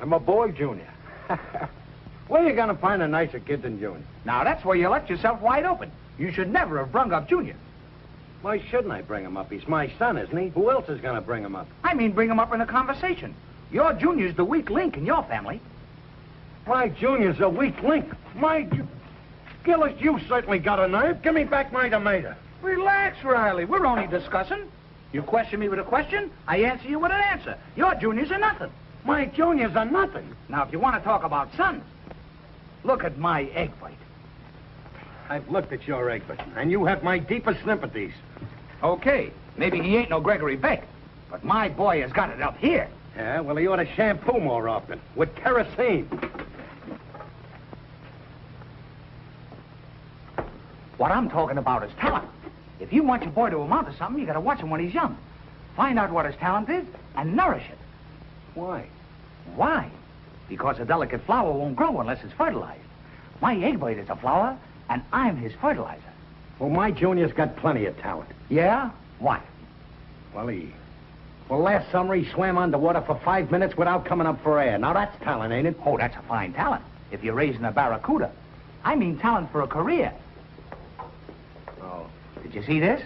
I'm a boy, Junior. Where you gonna find a nicer kid than Junior? Now, that's where you left yourself wide open. You should never have brung up Junior. Why shouldn't I bring him up? He's my son, isn't he? Who else is gonna bring him up? I mean, bring him up in a conversation. Your Junior's the weak link in your family. My Junior's a weak link. Gillis, you certainly got a nerve. Give me back my tomato. Relax, Riley. We're only discussing. You question me with a question, I answer you with an answer. Your Juniors are nothing. My Juniors are nothing. Now, if you want to talk about sons, look at my egg white. I've looked at your Egbert, and you have my deepest sympathies. Okay, maybe he ain't no Gregory Beck, but my boy has got it up here. Yeah, well, he ought to shampoo more often, with kerosene. What I'm talking about is talent. If you want your boy to amount to something, you gotta watch him when he's young. Find out what his talent is and nourish it. Why? Why? Because a delicate flower won't grow unless it's fertilized. My egg white is a flower, and I'm his fertilizer. Well, my Junior's got plenty of talent. Yeah? Why? Well, last summer he swam underwater for 5 minutes without coming up for air. Now, that's talent, ain't it? Oh, that's a fine talent, if you're raising a barracuda. I mean talent for a career. Oh. Did you see this?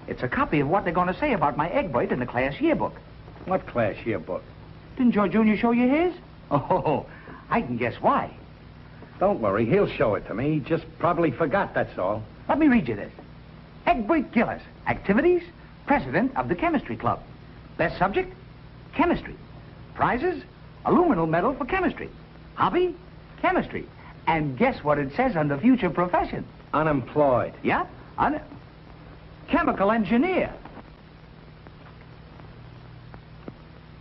It's a copy of what they're going to say about my egg white in the class yearbook. What class yearbook? Didn't your Junior show you his? Oh, I can guess why. Don't worry, he'll show it to me. He just probably forgot, that's all. Let me read you this. Egbert Gillis, activities, president of the chemistry club. Best subject, chemistry. Prizes, aluminum medal for chemistry. Hobby, chemistry. And guess what it says under future profession? Unemployed. Yeah? Chemical engineer.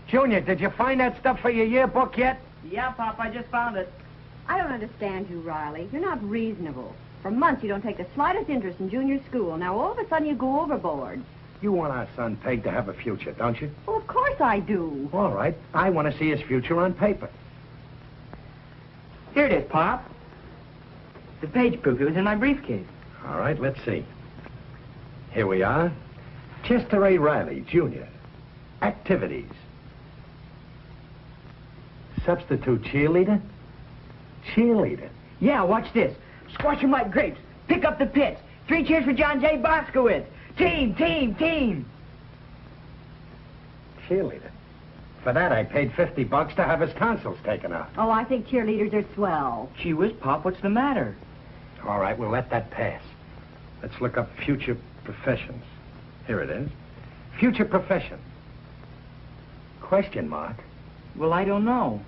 Junior, did you find that stuff for your yearbook yet? Yeah, Pop, I just found it. I don't understand you, Riley. You're not reasonable. For months you don't take the slightest interest in junior school. Now all of a sudden you go overboard. You want our son Peg to have a future, don't you? Well, of course I do. All right. I want to see his future on paper. Here it is, Pop. The page proof. It was in my briefcase. All right, let's see. Here we are. Chester A. Riley, Jr. Activities. Substitute cheerleader? Cheerleader? Yeah, watch this. Squash 'em like grapes. Pick up the pits. 3 cheers for John J. Boskowitz. Team, team, team. Cheerleader. For that, I paid $50 to have his tonsils taken out. Oh, I think cheerleaders are swell. Gee whiz, Pop, what's the matter? All right, we'll let that pass. Let's look up future professions. Here it is. Future profession. Question mark. Well, I don't know.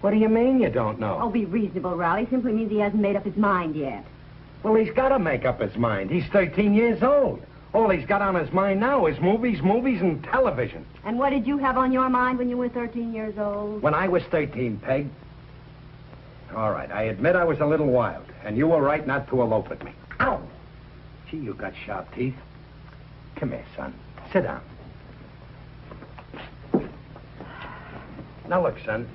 What do you mean you don't know? Oh, be reasonable, Riley. Simply means he hasn't made up his mind yet. Well, he's got to make up his mind. He's 13 years old. All he's got on his mind now is movies, and television. And what did you have on your mind when you were 13 years old? When I was 13, Peg. All right, I admit I was a little wild, and you were right not to elope with me. Ow! Gee, you got sharp teeth. Come here, son. Sit down. Now, look, son.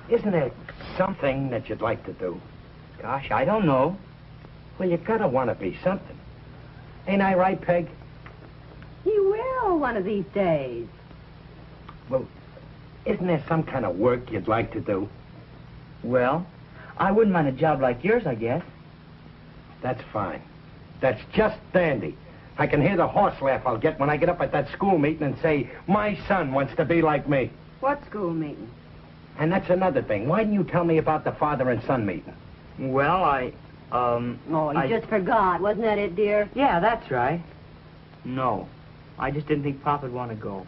Isn't there something that you'd like to do? Gosh, I don't know. Well, you gotta want to be something. Ain't I right, Peg? He will one of these days. Well, isn't there some kind of work you'd like to do? Well, I wouldn't mind a job like yours, I guess. That's fine. That's just dandy. I can hear the horse laugh I'll get when I get up at that school meeting and say, my son wants to be like me. What school meeting? And that's another thing. Why didn't you tell me about the father and son meeting? Well, Oh, you just forgot. Wasn't that it, dear? Yeah, that's right. No, I just didn't think Pop would want to go.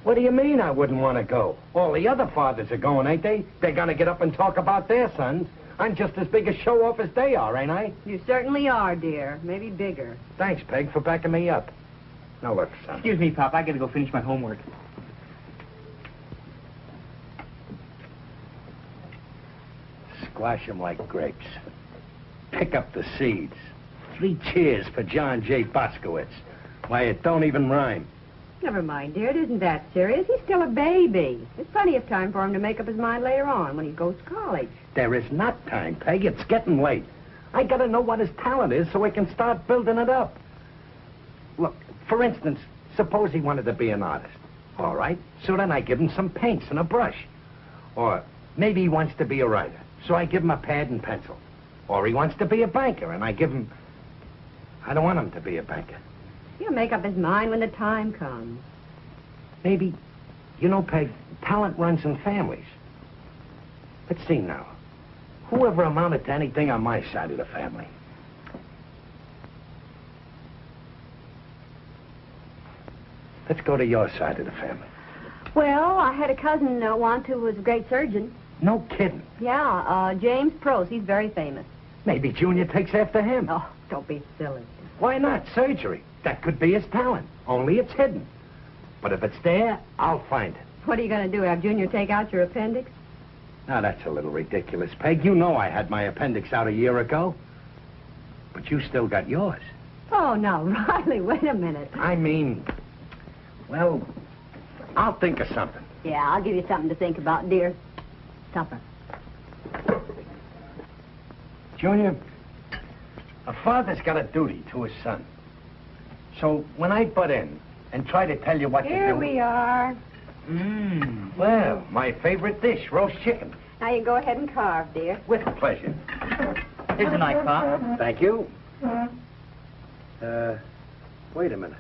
What do you mean I wouldn't want to go? All the other fathers are going, ain't they? They're going to get up and talk about their sons. I'm just as big a show-off as they are, ain't I? You certainly are, dear. Maybe bigger. Thanks, Peg, for backing me up. Now, look, son. Excuse me, Pop. I got to go finish my homework. Squash 'em like grapes. Pick up the seeds. 3 cheers for John J. Boskowitz. Why, it don't even rhyme. Never mind, dear. It isn't that serious. He's still a baby. There's plenty of time for him to make up his mind later on when he goes to college. There is not time, Peg. It's getting late. I gotta know what his talent is so I can start building it up. Look, for instance, suppose he wanted to be an artist. All right, so then I give him some paints and a brush. Or maybe he wants to be a writer, so I give him a pad and pencil. Or he wants to be a banker, and I give him... I don't want him to be a banker. He'll make up his mind when the time comes. Maybe, you know, Peg, talent runs in families. Let's see now. Whoever amounted to anything on my side of the family? Let's go to your side of the family. Well, I had a cousin once who was a great surgeon. No kidding. Yeah, James Prose. He's very famous. Maybe Junior takes after him. Oh, don't be silly. Why not? Surgery. That could be his talent. Only it's hidden. But if it's there, I'll find it. What are you going to do, have Junior take out your appendix? Now, that's a little ridiculous, Peg. You know I had my appendix out a year ago. But you still got yours. Oh, now, Riley, wait a minute. I mean, well, I'll think of something. Yeah, I'll give you something to think about, dear. Supper. Junior, a father's got a duty to his son. So when I butt in and try to tell you what to do... Here we are. Well, my favorite dish, roast chicken. Now you go ahead and carve, dear. With pleasure. Here's a knife, Pop. Thank you. Wait a minute.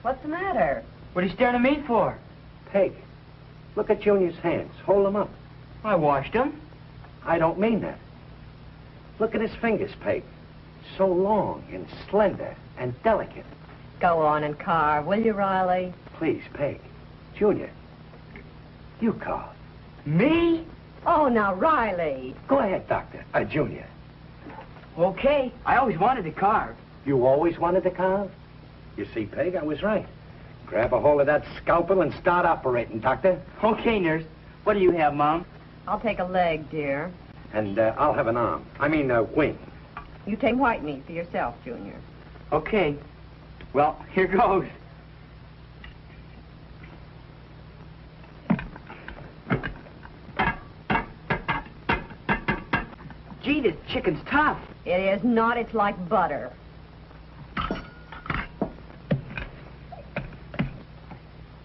What's the matter? What are you staring at me for? Peg, look at Junior's hands. Hold them up. I washed them. I don't mean that. Look at his fingers, Peg. So long and slender and delicate. Go on and carve, will you, Riley? Please, Peg. Junior, you carve. Me? Oh, now, Riley. Go ahead, Doctor. Junior. Okay. I always wanted to carve. You always wanted to carve? You see, Peg, I was right. Grab a hold of that scalpel and start operating, Doctor. Okay, nurse. What do you have, Mom? I'll take a leg, dear. And I'll have an arm. I mean, a wing. You take white meat for yourself, Junior. Okay. Well, here goes. Gee, this chicken's tough. It is not. It's like butter.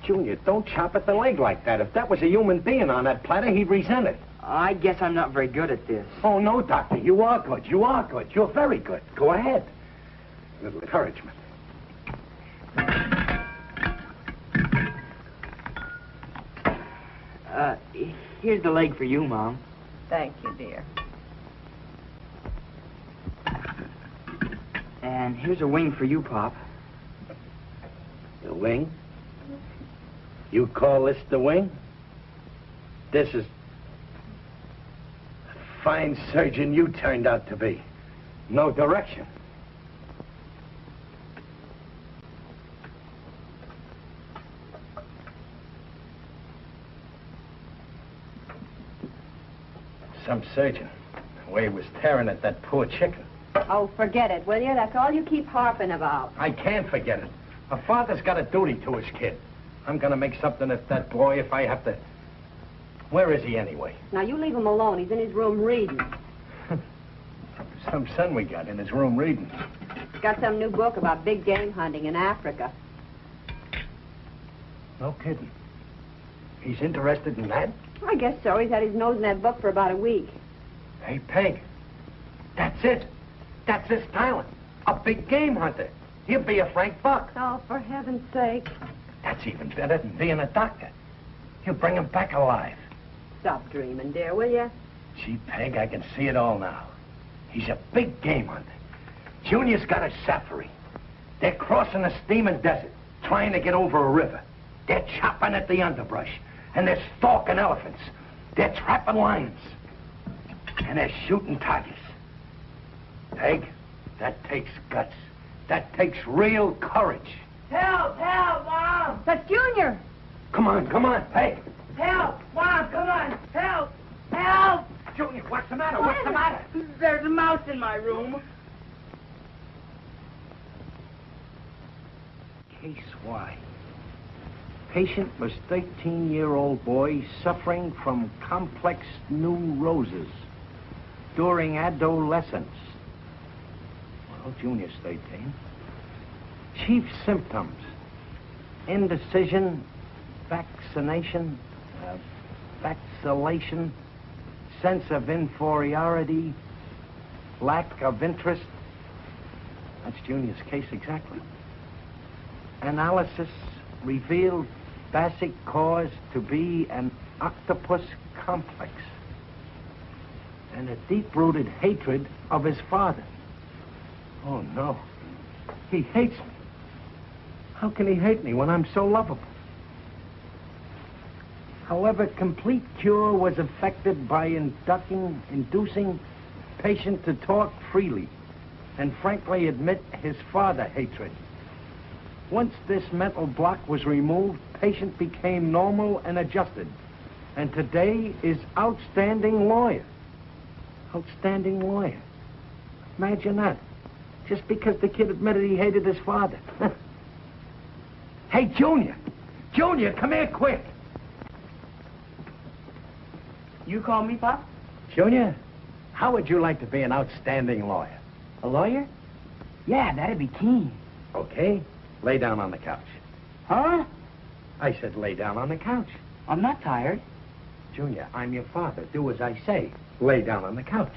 Junior, don't chop at the leg like that. If that was a human being on that platter, he'd resent it. I guess I'm not very good at this. Oh, no, Doctor. You are good. You are good. You're very good. Go ahead. A little encouragement. Here's the leg for you, Mom. Thank you, dear. And here's a wing for you, Pop. The wing? You call this the wing? This is... a fine surgeon you turned out to be. No direction. Some surgeon. The way he was tearing at that poor chicken. Oh, forget it, will you? That's all you keep harping about. I can't forget it. A father's got a duty to his kid. I'm gonna make something of that boy if I have to... Where is he anyway? Now, you leave him alone. He's in his room reading. Some son we got in his room reading. He's got some new book about big game hunting in Africa. No kidding. He's interested in that? I guess so. He's had his nose in that book for about a week. Hey, Peg. That's it. That's his talent. A big game hunter. He'll be a Frank Buck. Oh, for heaven's sake. That's even better than being a doctor. He'll bring him back alive. Stop dreaming, dear, will you? Gee, Peg, I can see it all now. He's a big game hunter. Junior's got a safari. They're crossing a steaming desert, trying to get over a river. They're chopping at the underbrush, and they're stalking elephants. They're trapping lions, and they're shooting tigers. Peg, that takes guts. That takes real courage. Help! Help, Mom! That's Junior. Come on, Peg. Help! Mom, come on! Help! Help! Junior, what's the matter? What's the matter? There's a mouse in my room. Case Y. Patient was 13-year-old boy suffering from complex neuroses during adolescence. Well, Junior's 13. Chief symptoms: indecision, vaccination, vacillation, sense of inferiority, lack of interest. That's Junior's case exactly. Analysis revealed basic cause to be an octopus complex and a deep-rooted hatred of his father. Oh, no. He hates me. How can he hate me when I'm so lovable? However, complete cure was effected by inducing patient to talk freely and frankly admit his father hatred. Once this mental block was removed, patient became normal and adjusted, and today is outstanding lawyer. Outstanding lawyer. Imagine that. Just because the kid admitted he hated his father. Hey, Junior! Junior, come here quick! You call me, Pop? Junior, how would you like to be an outstanding lawyer? A lawyer? Yeah, that'd be keen. Okay, lay down on the couch. Huh? I said lay down on the couch. I'm not tired. Junior, I'm your father. Do as I say. Lay down on the couch.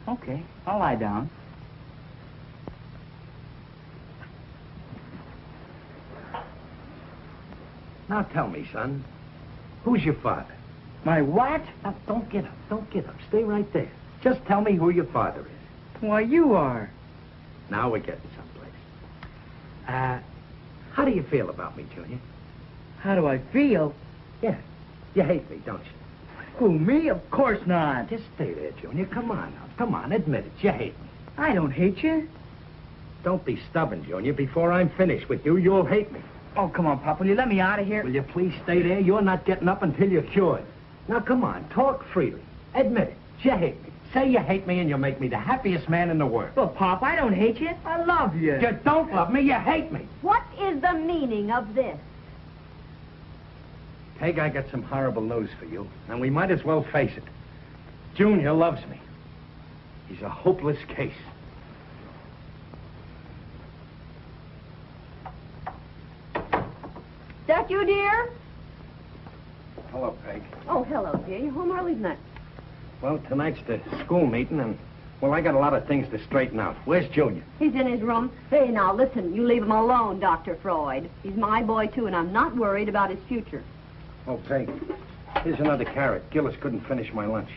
Okay, I'll lie down. Now tell me, son, who's your father? My what? Now, don't get up. Don't get up. Stay right there. Just tell me who your father is. Why, you are. Now we're getting someplace. How do you feel about me, Junior? How do I feel? Yeah. You hate me, don't you? Who, me? Of course not. Just stay there, Junior. Come on now. Come on, admit it. You hate me. I don't hate you. Don't be stubborn, Junior. Before I'm finished with you, you'll hate me. Oh, come on, Pop. Will you let me out of here? Will you please stay there? You're not getting up until you're cured. Now, come on. Talk freely. Admit it. You hate me. Say you hate me and you'll make me the happiest man in the world. Well, Pop, I don't hate you. I love you. You don't love me. You hate me. What is the meaning of this? Peg, I got some horrible news for you, and we might as well face it. Junior loves me. He's a hopeless case. That you, dear? Hello, Peg. Oh, hello, dear. You home early tonight? Well, tonight's the school meeting, and, well, I got a lot of things to straighten out. Where's Junior? He's in his room. Hey, now, listen. You leave him alone, Dr. Freud. He's my boy, too, and I'm not worried about his future. Oh, Peg, here's another carrot. Gillis couldn't finish my lunch.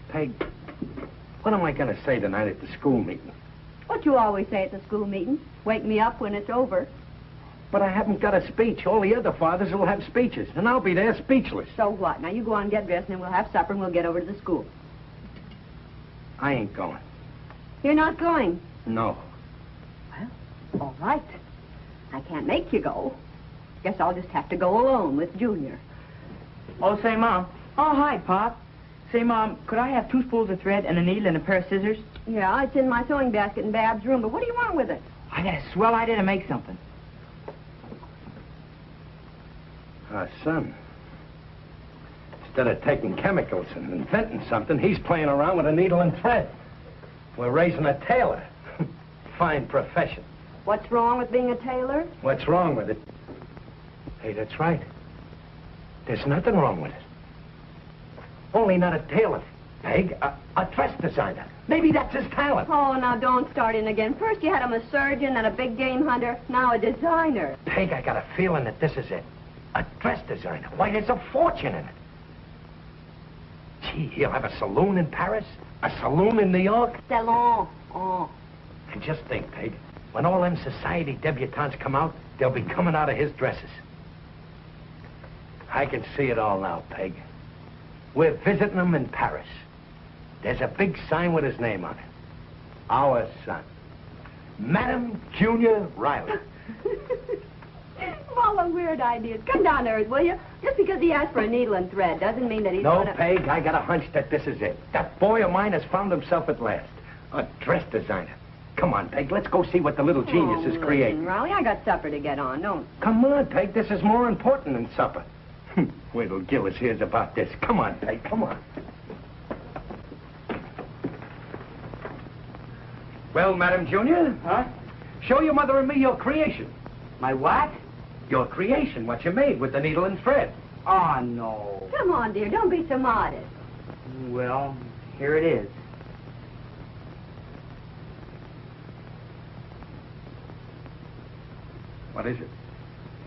Peg, what am I going to say tonight at the school meeting? What you always say at the school meeting. Wake me up when it's over. But I haven't got a speech. All the other fathers will have speeches, and I'll be there speechless. So what? Now, you go on and get dressed, and then we'll have supper, and we'll get over to the school. I ain't going. You're not going? No. Well, all right. I can't make you go. Guess I'll just have to go alone with Junior. Oh, say, Mom. Oh, hi, Pop. Say, Mom, could I have 2 spools of thread and a needle and a pair of scissors? Yeah, it's in my sewing basket in Bab's room, but what do you want with it? I got a swell idea to make something. Son. Instead of taking chemicals and inventing something, he's playing around with a needle and thread. We're raising a tailor. Fine profession. What's wrong with being a tailor? What's wrong with it? Hey, that's right. There's nothing wrong with it. Only not a tailor, Peg. A dress designer. Maybe that's his talent. Oh, now don't start in again. First you had him a surgeon, then a big game hunter, now a designer. Peg, I got a feeling that this is it. A dress designer. Why, there's a fortune in it. Gee, he'll have a saloon in Paris, a saloon in New York. Salon. Oh. And just think, Peg, when all them society debutantes come out, they'll be coming out of his dresses. I can see it all now, Peg. We're visiting him in Paris. There's a big sign with his name on it. Our son. Madam Junior Riley. All the weird ideas. Come down to earth, will you? Just because he asked for a needle and thread doesn't mean that he's No, gonna... Peg, I got a hunch that this is it. That boy of mine has found himself at last. A dress designer. Come on, Peg, let's go see what the little genius is creating. Riley, I got supper to get on, don't... Come on, Peg, this is more important than supper. Wait till Gillis hears about this. Come on, Peg, come on. Well, Madam Junior? Huh? Show your mother and me your creation. My what? Your creation, what you made with the needle and thread. Oh, no. Come on, dear, don't be so modest. Well, here it is. What is it?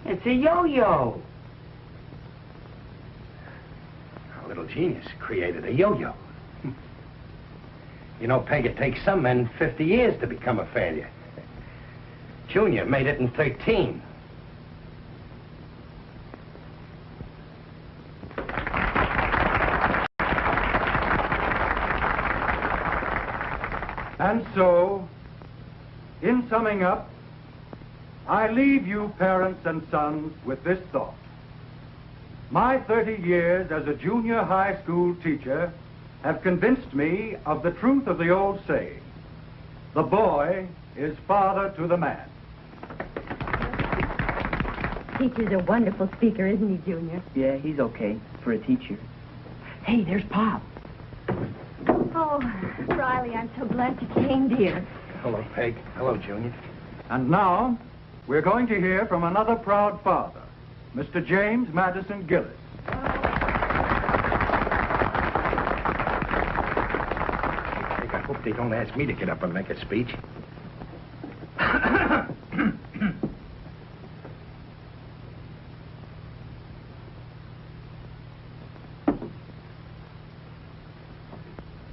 It's a yo-yo. A little genius created a yo-yo. You know, Peg, it takes some men 50 years to become a failure. Junior made it in 13. And so, in summing up, I leave you, parents and sons, with this thought. My 30 years as a junior high school teacher have convinced me of the truth of the old saying, the boy is father to the man. Teacher's a wonderful speaker, isn't he, Junior? Yeah, he's okay for a teacher. Hey, there's Pop. Oh, Riley, I'm so glad you came, dear. Hello, Peg. Hello, Junior. And now, we're going to hear from another proud father, Mr. James Madison Gillis. I hope they don't ask me to get up and make a speech.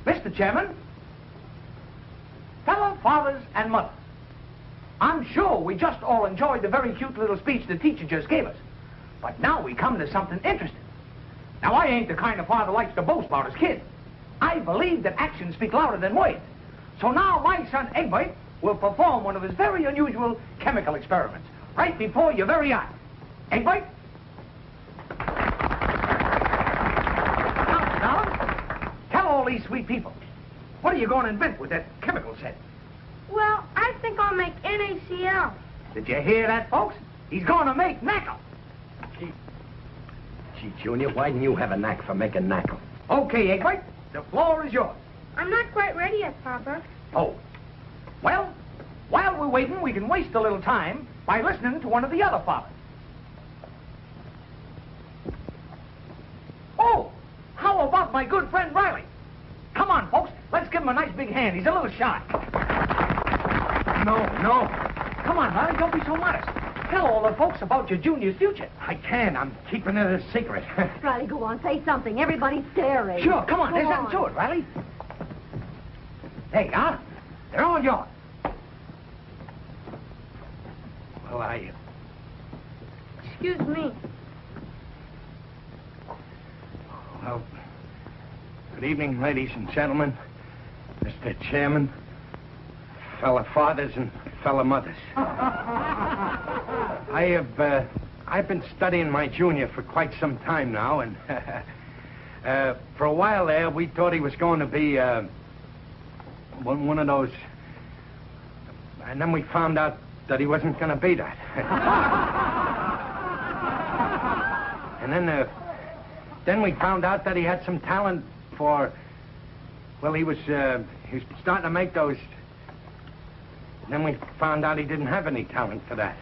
Mr. Chairman, fellow fathers and mothers, I'm sure we just all enjoyed the very cute little speech the teacher just gave us. But now we come to something interesting. Now, I ain't the kind of father likes to boast about his kid. I believe that actions speak louder than words. So now my son Egbert will perform one of his very unusual chemical experiments right before your very eyes. Egbert? Now, darling, tell all these sweet people, what are you going to invent with that chemical set? Well, I think I'll make NaCl. Did you hear that, folks? He's going to make knackle. Gee, Junior, why didn't you have a knack for making knackle? Okay, Egbert, the floor is yours. I'm not quite ready yet, Papa. Oh. Well, while we're waiting, we can waste a little time by listening to one of the other fathers. Oh, how about my good friend Riley? Come on, folks, let's give him a nice big hand. He's a little shy. No. Come on, Riley, don't be so modest. Tell all the folks about your junior's future. I can. I'm keeping it a secret. Riley, go on, say something. Everybody's staring. Sure, come on, Go there's nothing to it, Riley. There you are. They're all yours. Well, Excuse me. Well, good evening, ladies and gentlemen, Mr. Chairman, fellow fathers and fellow mothers. I've been studying my junior for quite some time now, and for a while there, we thought he was going to be one of those, and then we found out that he wasn't going to be that. And then we found out that he had some talent for, well, he was starting to make those. And then we found out he didn't have any talent for that.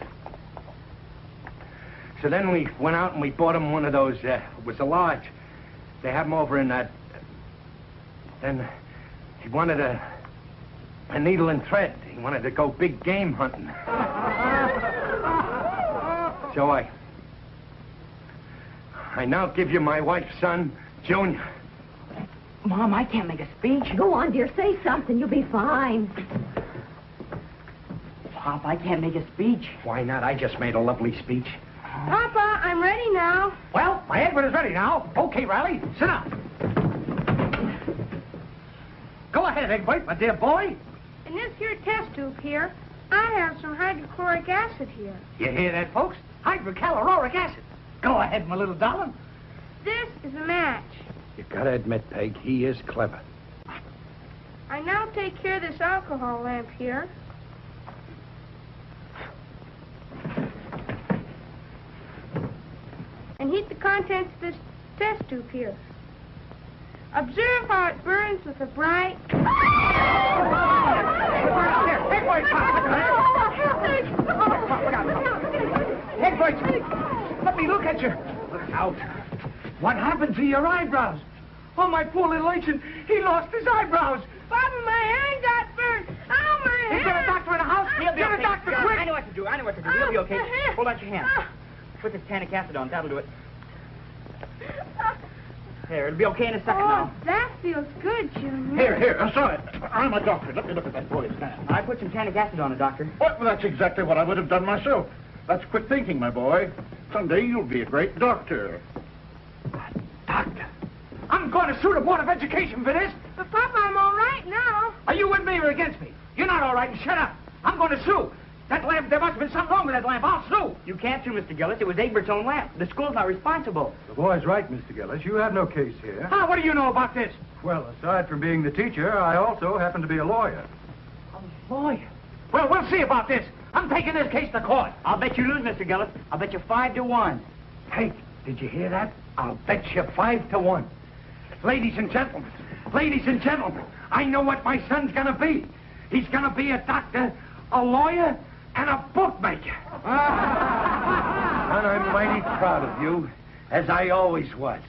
So then we went out and we bought him one of those, it was a large. They have them over in that. Then he wanted a needle and thread. He wanted to go big game hunting. So I now give you my wife's son, Junior. Mom, I can't make a speech. Go on, dear, say something. You'll be fine. Pop, I can't make a speech. Why not? I just made a lovely speech. Papa, I'm ready now. Well, my Egbert is ready now. Okay, Riley, sit down. Go ahead, Egbert, my dear boy. In this here test tube here, I have some hydrochloric acid here. You hear that, folks? Hydrochloric acid. Go ahead, my little darling. This is a match. You gotta admit, Peg, he is clever. I now take care of this alcohol lamp here. And heat the contents of this test tube here. Observe how it burns with a bright... Egbert, let me look at you. Look out. What happened to your eyebrows? Oh, my poor little ancient. He lost his eyebrows. Papa, my hand got burned. Oh, my hand. Is there a doctor in the house? He'll be Get okay. a doctor, Yeah, quick. I know what to do. He'll be okay. my hand. Hold out your hand. Put this tannic acid on. That'll do it. There, it'll be okay in a second Oh, now. that feels good, Junior. Here, I saw it. I'm a doctor. Let me look at that boy's hand. I put some tannic acid on it, Doctor. Well, that's exactly what I would have done myself. That's quick thinking, my boy. Someday you'll be a great doctor. Doctor, I'm going to sue the Board of Education for this. But, Papa, I'm all right now. Are you with me or against me? You're not all right, and shut up. I'm going to sue. That lamp, there must have been something wrong with that lamp. I'll sue. You can't sue Mr. Gillis. It was Egberts' own lamp. The school's not responsible. The boy's right, Mr. Gillis. You have no case here. Ah, what do you know about this? Well, aside from being the teacher, I also happen to be a lawyer. A lawyer. Well, we'll see about this. I'm taking this case to court. I'll bet you lose, Mr. Gillis. I'll bet you 5-1. Hey, did you hear that? I'll bet you 5-1. Ladies and gentlemen, I know what my son's gonna be. He's gonna be a doctor, a lawyer, and a bookmaker. And I'm mighty proud of you, as I always was.